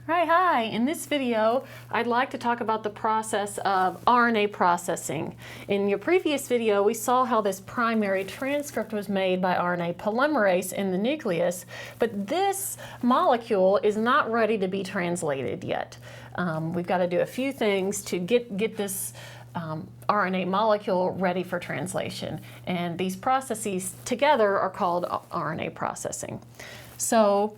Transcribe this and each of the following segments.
Hi. In this video, I'd like to talk about the process of RNA processing. In your previous video, we saw how this primary transcript was made by RNA polymerase in the nucleus, but this molecule is not ready to be translated yet. We've got to do a few things to get this RNA molecule ready for translation, and these processes together are called RNA processing. So,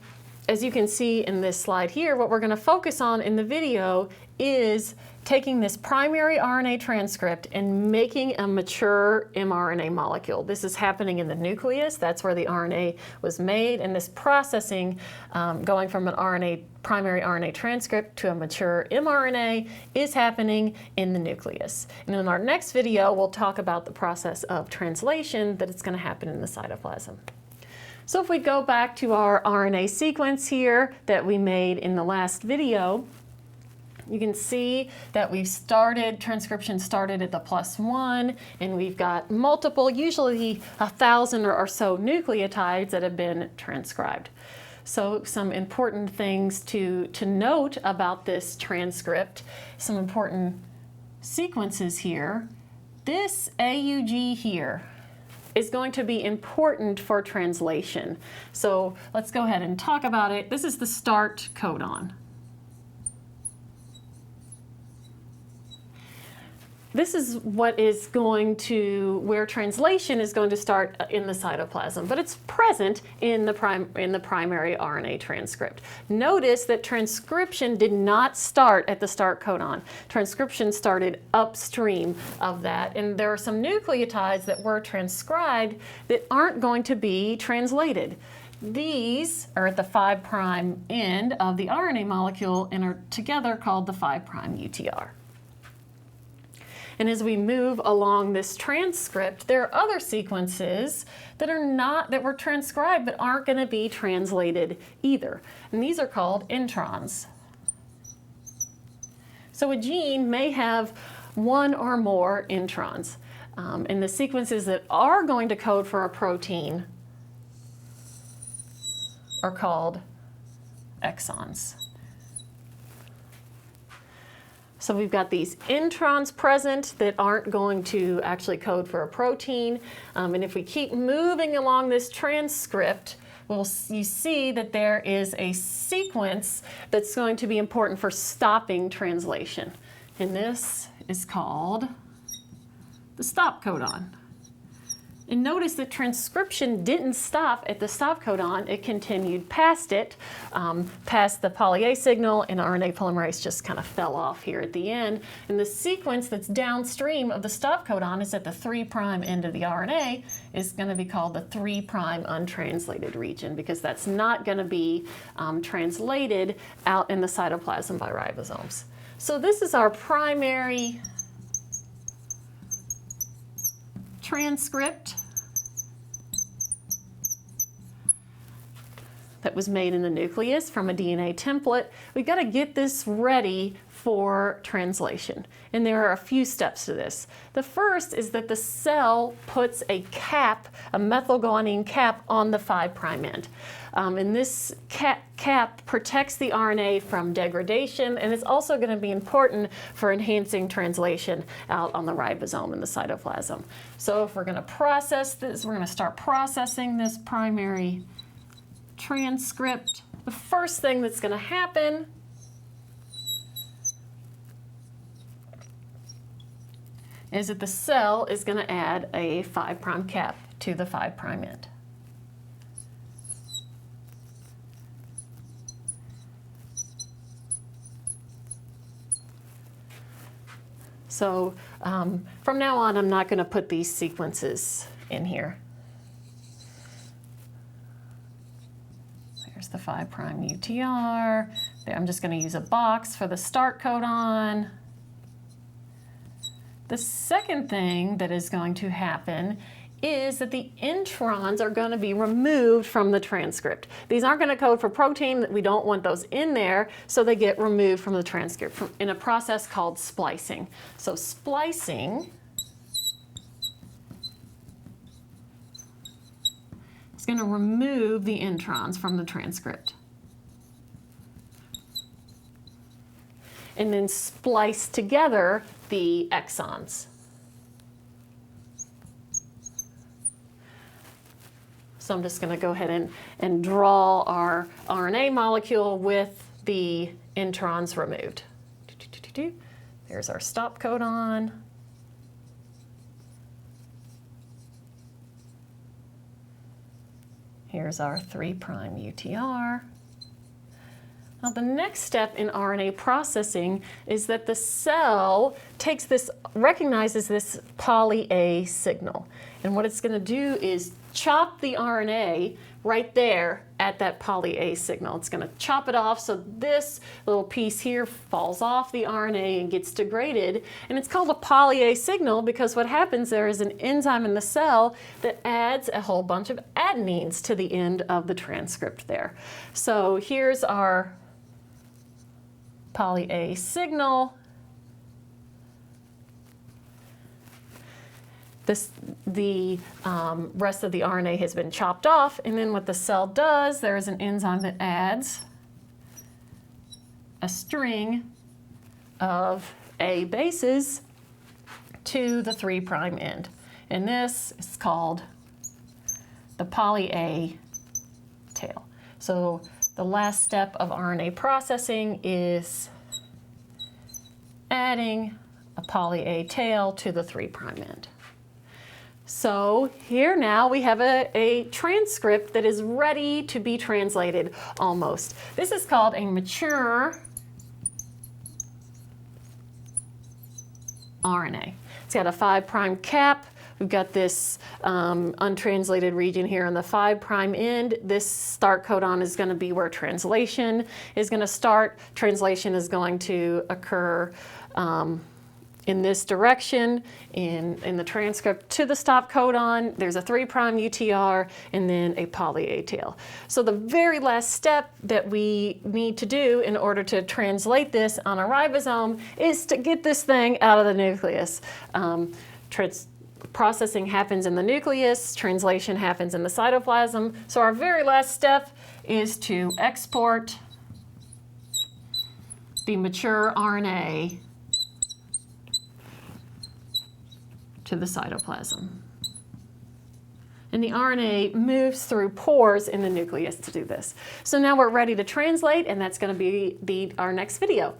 as you can see in this slide here, what we're going to focus on in the video is taking this primary RNA transcript and making a mature mRNA molecule. This is happening in the nucleus. That's where the RNA was made, and this processing, going from an primary RNA transcript to a mature mRNA, is happening in the nucleus. And in our next video, we'll talk about the process of translation that is going to happen in the cytoplasm. So if we go back to our RNA sequence here that we made in the last video, you can see that transcription started at the +1, and we've got multiple, usually 1,000 or so nucleotides that have been transcribed. So some important things to note about this transcript, some important sequences here. This AUG here is going to be important for translation. So let's go ahead and talk about it. This is the start codon. This is what is where translation is going to start in the cytoplasm, but it's present in the primary RNA transcript. Notice that transcription did not start at the start codon. Transcription started upstream of that, and there are some nucleotides that were transcribed that aren't going to be translated. These are at the 5' end of the RNA molecule and are together called the 5' UTR. And as we move along this transcript, there are other sequences that were transcribed but aren't going to be translated either. And these are called introns. So a gene may have one or more introns. And the sequences that are going to code for a protein are called exons. So we've got these introns present that aren't going to actually code for a protein. And if we keep moving along this transcript, you see that there is a sequence that's going to be important for stopping translation. And this is called the stop codon. And notice that transcription didn't stop at the stop codon. It continued past it, past the poly-A signal, and RNA polymerase just kind of fell off here at the end. And the sequence that's downstream of the stop codon is at the 3' end of the RNA, is going to be called the 3' untranslated region, because that's not going to be translated out in the cytoplasm by ribosomes. So this is our primary transcript that was made in the nucleus from a DNA template. We've got to get this ready for translation. And there are a few steps to this. The first is that the cell puts a methylguanine cap on the 5' end. And this cap protects the RNA from degradation, and it's also going to be important for enhancing translation out on the ribosome in the cytoplasm. So if we're going to process this, we're going to start processing this primary transcript. The first thing that's going to happen is that the cell is going to add a 5' cap to the 5' end. So from now on, I'm not going to put these sequences in here. There's the 5' UTR. There, I'm just going to use a box for the start codon. The second thing that is going to happen is that the introns are going to be removed from the transcript. These aren't going to code for protein. We don't want those in there, so they get removed from the transcript in a process called splicing. So splicing is going to remove the introns from the transcript. and then splice together the exons. So I'm just going to go ahead and draw our RNA molecule with the introns removed. There's our stop codon. Here's our 3' UTR. Now the next step in RNA processing is that the cell recognizes this poly-A signal. And what it's going to do is chop the RNA right there at that poly-A signal. It's going to chop it off so this little piece here falls off the RNA and gets degraded. And it's called a poly-A signal because what happens, there is an enzyme in the cell that adds a whole bunch of adenines to the end of the transcript there. So here's our poly-A signal. The rest of the RNA has been chopped off, and then what the cell does, there is an enzyme that adds a string of A bases to the 3' end. And this is called the poly-A tail. So the last step of RNA processing is adding a poly-A tail to the 3' end. So here now we have a transcript that is ready to be translated almost. This is called a mature RNA. It's got a 5' cap. We've got this untranslated region here on the 5' end. This start codon is going to be where translation is going to start. Translation is going to occur in this direction in the transcript to the stop codon. There's a 3' UTR and then a poly-A tail. So the very last step that we need to do in order to translate this on a ribosome is to get this thing out of the nucleus. Processing happens in the nucleus, translation happens in the cytoplasm. So our very last step is to export the mature RNA to the cytoplasm. And the RNA moves through pores in the nucleus to do this. So now we're ready to translate, and that's going to be our next video.